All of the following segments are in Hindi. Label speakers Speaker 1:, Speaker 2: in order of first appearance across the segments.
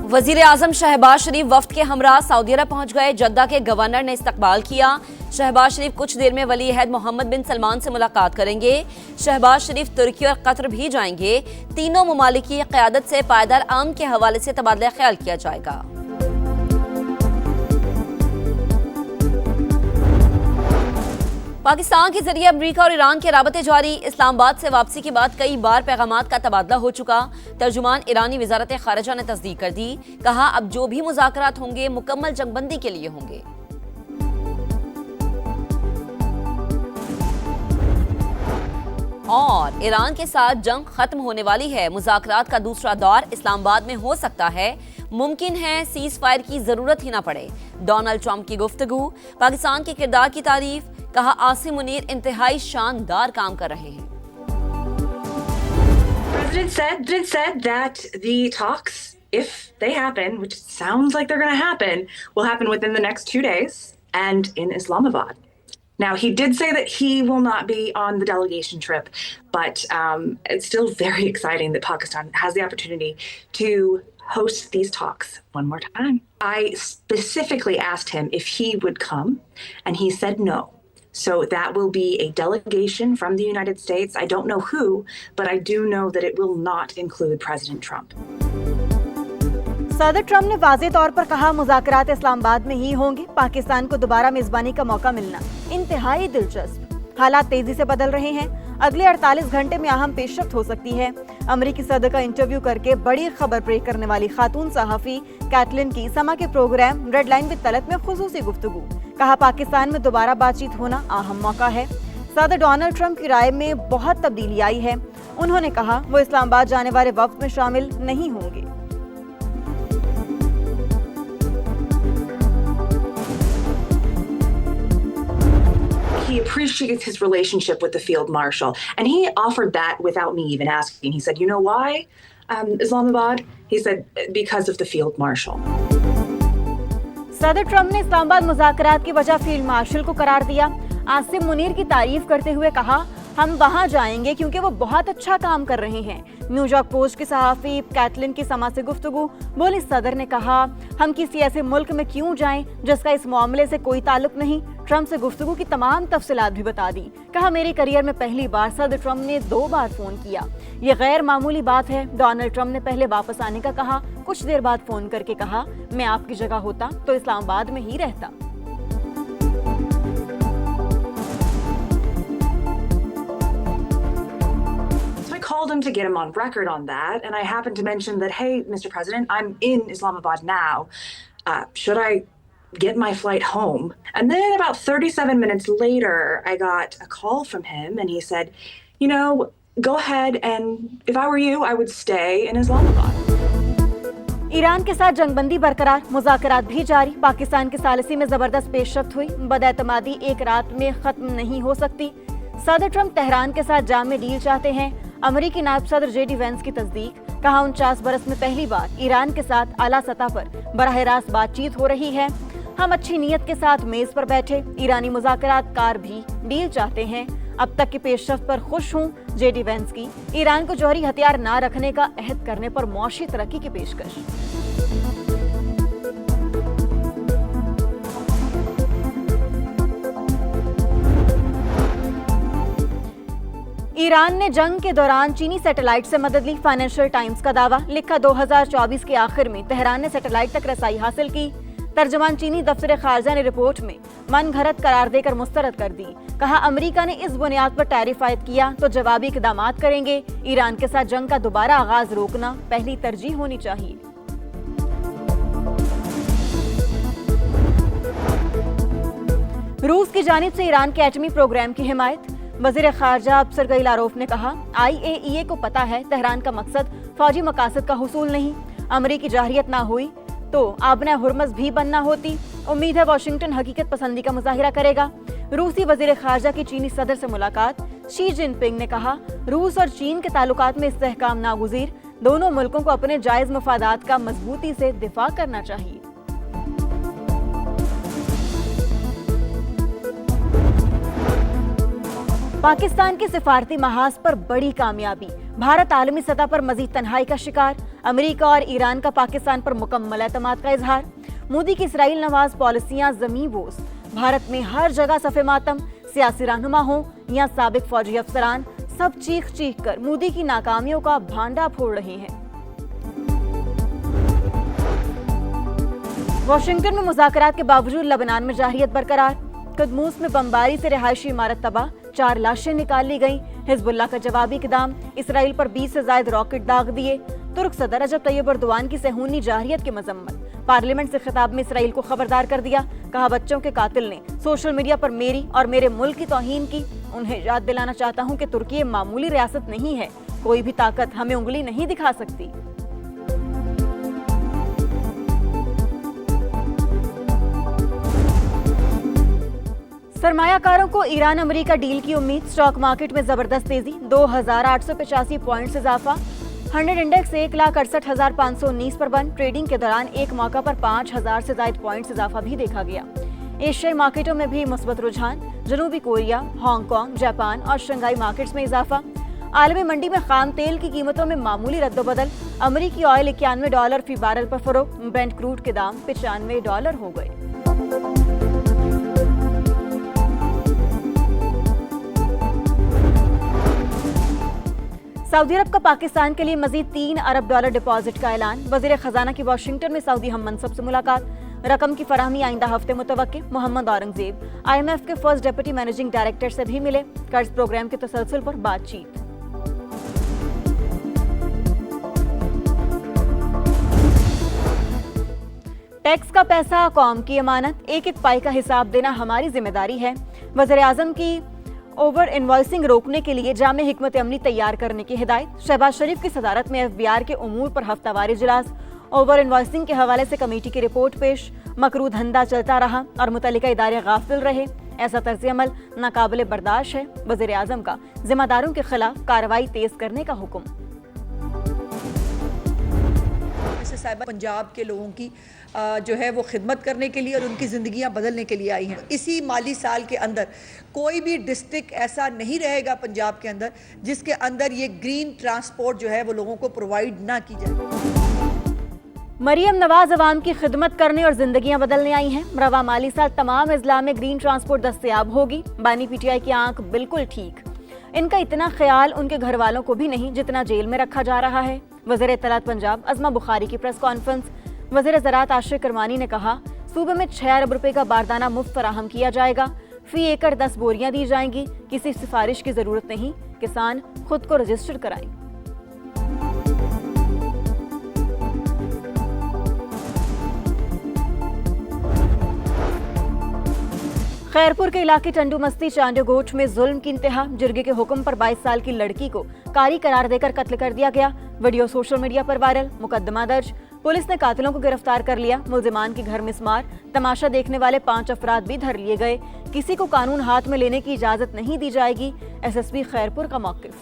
Speaker 1: वजीर आजम शहबाज शरीफ वफ्द के हमरा सऊदी अरब पहुंच गए। जद्दा के गवर्नर ने इस्तकबाल किया। शहबाज शरीफ कुछ देर में वली अहद मोहम्मद बिन सलमान से मुलाकात करेंगे। शहबाज शरीफ तुर्की और कतर भी जाएंगे। तीनों ममालिक की क़यादत से पायदार अमन के हवाले से तबादला ख्याल किया जाएगा। पाकिस्तान के जरिए अमरीका और ईरान के राबते जारी। इस्लामाबाद से वापसी के बाद कई बार पैगामात का तबादला हो चुका। तर्जुमान ईरानी वजारत खारजा ने तस्दीक कर दी। कहा अब जो भी मुज़ाकरात होंगे मुकम्मल जंगबंदी के लिए होंगे। और ईरान के साथ जंग खत्म होने वाली है। मुज़ाकरात का दूसरा दौर इस्लामाबाद में हो सकता है। मुमकिन है सीज फायर की जरूरत ही ना पड़े। डोनाल्ड ट्रंप की गुफ्तगू। पाकिस्तान के किरदार की तारीफ। कहा आसिम मुनीर इंतहाई शानदार काम कर रहे हैं।
Speaker 2: President said that the talks, if they happen, which sounds like they're going to will happen within the next 2 days and in Islamabad. Now, he did say that he will not be on the delegation trip, but it's still very exciting that Pakistan has the opportunity to host these talks one more time. I specifically asked him if he would come, and he said no. So that will be a delegation from the United States. I don't know who, but I do know that it will not include President Trump.
Speaker 3: सदर ट्रंप ने वाज़ेह तौर पर कहा मुज़ाकरात इस्लामाबाद में ही होंगे। पाकिस्तान को दोबारा मेजबानी का मौका मिलना इंतहाई दिलचस्प। हालात तेजी से बदल रहे हैं। अगले 48 घंटे में अहम पेशरफ्त हो सकती है। अमेरिकी सदर का इंटरव्यू करके बड़ी खबर ब्रेक करने वाली खातून सहाफ़ी कैटलिन की समा के program red line with Talat में खुसूसी गुफ्तगू। कहा पाकिस्तान में दोबारा बातचीत होना अहम मौका है। सदर डोनाल्ड ट्रंप की राय में बहुत तब्दीली आई है। उन्होंने कहा वो इस्लामाबाद जाने वाले वफ्द में शामिल नहीं होंगे।
Speaker 2: He appreciates his relationship with the field marshal, and he offered that without me even asking. He said, "You know why, Islamabad?" He said, "Because of the field marshal."
Speaker 3: सदर ट्रंप ने इस्लामाबाद मुज़ाकरात की वजह फील्ड मार्शल को करार दिया। आसिम मुनीर की तारीफ करते हुए कहा हम वहां जाएंगे क्योंकि वो बहुत अच्छा काम कर रहे हैं। न्यूयॉर्क पोस्ट की सहाफ़ी कैटलिन की समा से गुफ्तगू। बोली सदर ने कहा हम किसी ऐसे मुल्क में क्यों जाएं जिसका इस मामले से कोई ताल्लुक नहीं। ट्रंप से गुफ्तगू की तमाम तफसीलात भी बता दी। कहा मेरे करियर में पहली बार सदर ट्रंप ने 2 बार फोन किया। ये गैर मामूली बात है। डोनाल्ड ट्रंप ने पहले वापस आने का कहा, कुछ देर बाद फोन करके कहा मैं आपकी जगह होता तो इस्लामाबाद में ही रहता।
Speaker 2: Called him to get him on record on that, and I happened to mention that, hey, Mr. President, I'm in Islamabad now. Should I get my flight home? And then about 37 minutes later, I got a call from him, and he said, you know, go ahead, and if I were you, I would stay in Islamabad.
Speaker 3: Iran के साथ जंगबंदी बरकरार, मुज़ाकरात भी जारी। पाकिस्तान की सालिसी में जबरदस्त पेशरफ्त हुई। बदएतमादी एक रात में खत्म नहीं हो सकती। सदर ट्रंप तेहरान के साथ जाम में डील चाहते हैं। अमेरिकी नायब सदर JD वेंस की तस्दीक। कहा 49 बरस में पहली बार ईरान के साथ आला सतह पर बराह रास्त बातचीत हो रही है। हम अच्छी नीयत के साथ मेज पर बैठे। ईरानी मुज़ाकरात कार भी डील चाहते हैं। अब तक की पेशरफ्त पर खुश हूँ। JD वेंस की ईरान को जौहरी हथियार ना रखने का अहद करने पर मौशी तरक्की की पेशकश। ईरान ने जंग के दौरान चीनी सैटेलाइट से मदद ली। फाइनेंशियल टाइम्स का दावा। लिखा 2024 के आखिर में तेहरान ने सैटेलाइट तक रसाई हासिल की। तर्जमान चीनी दफ्तर खारजा ने रिपोर्ट में मन घड़त करार देकर मुस्तरद कर दी। कहा अमेरिका ने इस बुनियाद पर टैरिफ आयद किया तो जवाबी इक़दाम करेंगे। ईरान के साथ जंग का दोबारा आगाज रोकना पहली तरजीह होनी चाहिए। रूस की जानिब से ईरान के एटमी प्रोग्राम की हिमायत। वज़ीर ख़ारजा सर्गेई लारोफ ने कहा IAEA को पता है तेहरान का मकसद फौजी मकासद का हुसूल नहीं। अमरीकी जाहिरियत ना हुई तो आबना हुरमज़ भी बनना होती। उम्मीद है वाशिंगटन हकीकत पसंदी का मुजाहिरा करेगा। रूसी वज़ीर ख़ारजा की चीनी सदर से मुलाकात। शी जिनपिंग ने कहा रूस और चीन के ताल्लुकात में इस्तेहकाम नागुज़ीर। दोनों मुल्कों को अपने जायज़ मफादात का मजबूती से दिफा करना चाहिए। पाकिस्तान के सिफारती महाज पर बड़ी कामयाबी, भारत आलमी सतह पर मजीद तन्हाई का शिकार, अमेरिका और ईरान का पाकिस्तान पर मुकम्मल एतमाद का इजहार, मोदी की इसराइल नवाज पॉलिसियां ज़मीं बोस, भारत में हर जगह सफ़े मातम, सियासी रहनुमा हो या साबिक फौजी अफसरान, सब चीख चीख कर मोदी की नाकामियों का भांडा फोड़ रहे हैं। वाशिंगटन में मुज़ाकरात के बावजूद लबनान में जाहिरियत बरकरार, कदमूस में बमबारी से रिहायशी इमारत तबाह, 4 लाशें निकाल ली गईं, हिजबुल्लाह का जवाबी इक़दाम, इसराइल पर 20 से ज़ायद रॉकेट दाग दिए, तुर्क सदर रजब तैयब एर्दोआन की सेहूनी जाहिरियत की मजम्मत, पार्लियामेंट से खिताब में इसराइल को खबरदार कर दिया, कहा बच्चों के कातिल ने सोशल मीडिया पर मेरी और मेरे मुल्क की तौहीन की, उन्हें याद दिलाना चाहता हूं कि तुर्की मामूली रियासत नहीं है, कोई भी ताकत हमें उंगली नहीं दिखा सकती। सरमायाकारों को ईरान अमेरिका डील की उम्मीद, स्टॉक मार्केट में जबरदस्त तेजी, 2885 पॉइंट्स इजाफा, 100 इंडेक्स 1,68,519 पर बंद। ट्रेडिंग के दौरान एक मौका पर 5000 से ज्यादा पॉइंट्स इजाफा भी देखा गया। एशियाई मार्केटों में भी मुस्बत रुझान, जनूबी कोरिया, हांगकांग, जापान और शंघाई मार्केट्स में इजाफा। आलमी मंडी में खाम तेल की कीमतों में मामूली रद्दोबदल, अमेरिकी ऑयल $91 फी बैरल पर फरोख्त, ब्रेंट क्रूड के दाम $95 हो गए। सऊदी अरब का पाकिस्तान के लिए मजीद $3 अरब डिपॉजिट का ऐलान, वजीर खजाना की वाशिंगटन में सऊदी हम मनसब से मुलाकात, रकम की फराहमी आइंदा हफ्ते मुतवक्किल। मोहम्मद औरंगजेब IMF के फर्स्ट डिप्टी मैनेजिंग डायरेक्टर से भी मिले, कर्ज प्रोग्राम के तसलसल पर बातचीत। टैक्स का पैसा कौम की अमानत, एक एक पाई का हिसाब देना हमारी जिम्मेदारी है। वज़ीर आज़म की ओवर इनवॉइसिंग रोकने के लिए जामे हिकमत अमली तैयार करने की हिदायत। शहबाज शरीफ की सदारत में FBR के उमूर पर हफ्तावारी इजलास, ओवर इनवॉइसिंग के हवाले से कमेटी की रिपोर्ट पेश। मकरू धंधा चलता रहा और मुतल्लिका इदारे गाफिल रहे, ऐसा तर्ज अमल नाकाबिले बर्दाश्त है। वज़ीर आज़म का जिम्मेदारों के खिलाफ कार्रवाई तेज करने का हुक्म।
Speaker 4: साहिबा पंजाब के लोगों की जो है वो खिदमत करने के लिए और उनकी ज़िंदगियां बदलने के लिए आई हैं। इसी माली साल के अंदर कोई भी डिस्ट्रिक्ट ऐसा नहीं रहेगा पंजाब के अंदर जिसके अंदर ये ग्रीन ट्रांसपोर्ट जो है वो लोगों को प्रोवाइड ना की जाए।
Speaker 3: मरियम नवाज अवाम की खिदमत करने और जिंदगियां बदलने आई हैं। रवा माली साल तमाम अजला में ग्रीन ट्रांसपोर्ट दस्तयाब होगी। बानी PTI की आंख बिल्कुल ठीक। इनका इतना ख्याल उनके घर वालों को भी नहीं जितना जेल में रखा जा रहा है। वज़ीर इत्तलात पंजाब अज़मा बुखारी की प्रेस कॉन्फ्रेंस। वज़ीर ज़राअत आशिक करमानी ने कहा, सूबे में 6 अरब रुपए का बारदाना मुफ्त फराहम किया जाएगा, फी एकड़ 10 बोरियां दी जाएंगी, किसी सिफारिश की जरूरत नहीं, किसान खुद को रजिस्टर कराएं। खैरपुर के इलाके टंडू मस्ती चांडियो गोठ में जुल्म की इंतहा, जिरगे के हुक्म पर 22 साल की लड़की को कारी करार देकर कत्ल कर दिया गया। वीडियो सोशल मीडिया पर वायरल, मुकदमा दर्ज, पुलिस ने कातिलों को गिरफ्तार कर लिया। मुल्जिमान की घर मिस्मार, तमाशा देखने वाले 5 अफराद भी धर लिए गए। किसी को कानून हाथ में लेने की इजाजत नहीं दी जाएगी, SSP खैरपुर का मौकिफ।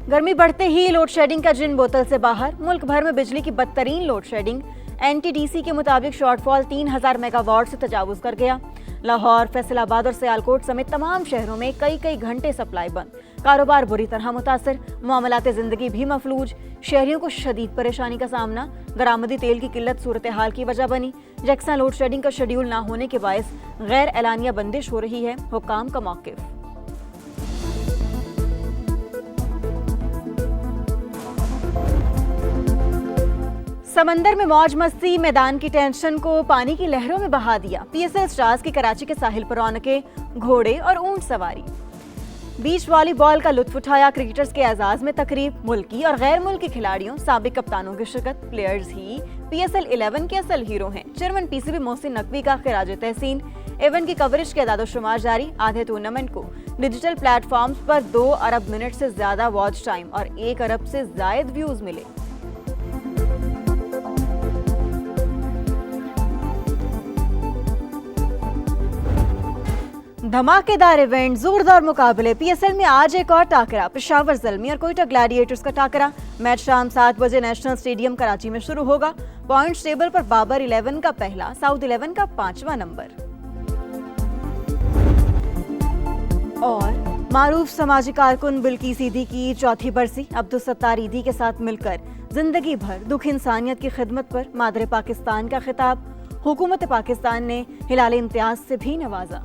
Speaker 3: गर्मी बढ़ते ही लोड शेडिंग का जिन बोतल से बाहर, मुल्क भर में बिजली की बदतरीन लोड शेडिंग। NTDC के मुताबिक शॉर्टफॉल 3000 मेगावाट से तजावुज कर गया। लाहौर, फैसलाबाद और सियालकोट समेत तमाम शहरों में कई कई घंटे सप्लाई बंद, कारोबार बुरी तरह मुतासर, मामलाते जिंदगी भी मफलूज। शहरियों को शदीद परेशानी का सामना, दरामदी तेल की किल्लत सूरत हाल की वजह बनी। यकसा लोड शेडिंग का शेड्यूल ना होने के बायस गैर एलानिया बंदिश हो रही है, हुक्काम का मौकिफ। समंदर में मौज मस्ती, मैदान की टेंशन को पानी की लहरों में बहा दिया। PSL स्टार्स की कराची के साहिल पर रौनके, घोड़े और ऊंट सवारी। बीच वॉलीबॉल का लुत्फ उठाया, क्रिकेटर्स के एजाज में तकरीब, मुल्की और गैर मुल्की खिलाड़ियों, साबिक कप्तानों की शिरकत। प्लेयर्स ही PSL 11 के असल हीरो हैं। चेयरमैन PCB मोहसिन नकवी का खिराज तहसीन। इवेंट की कवरेज के एदाद-ओ-शुमार जारी। आधे टूर्नामेंट को डिजिटल प्लेटफॉर्म्स पर 2 अरब मिनट से ज्यादा वॉच टाइम और 1 अरब से जायद व्यूज मिले। धमाकेदार इवेंट, जोरदार मुकाबले। PSL में आज एक और टाकरा, पेशावर ज़ल्मी और कोयटा ग्लैडिएटर्स का टाकरा। मैच शाम 7 बजे नेशनल स्टेडियम कराची में शुरू होगा। पॉइंट्स टेबल पर बाबर 11 का पहला, साउथ 11 का 5वां नंबर। और मारूफ समाजी कारकुन बिल्किस ईदी की चौथी बरसी। अब्दुल सत्तार ईदी के साथ मिलकर जिंदगी भर दुख इंसानियत की खिदमत पर मादरे पाकिस्तान का खिताब। हुकूमत पाकिस्तान ने हिलाल इम्तियाज से भी नवाजा।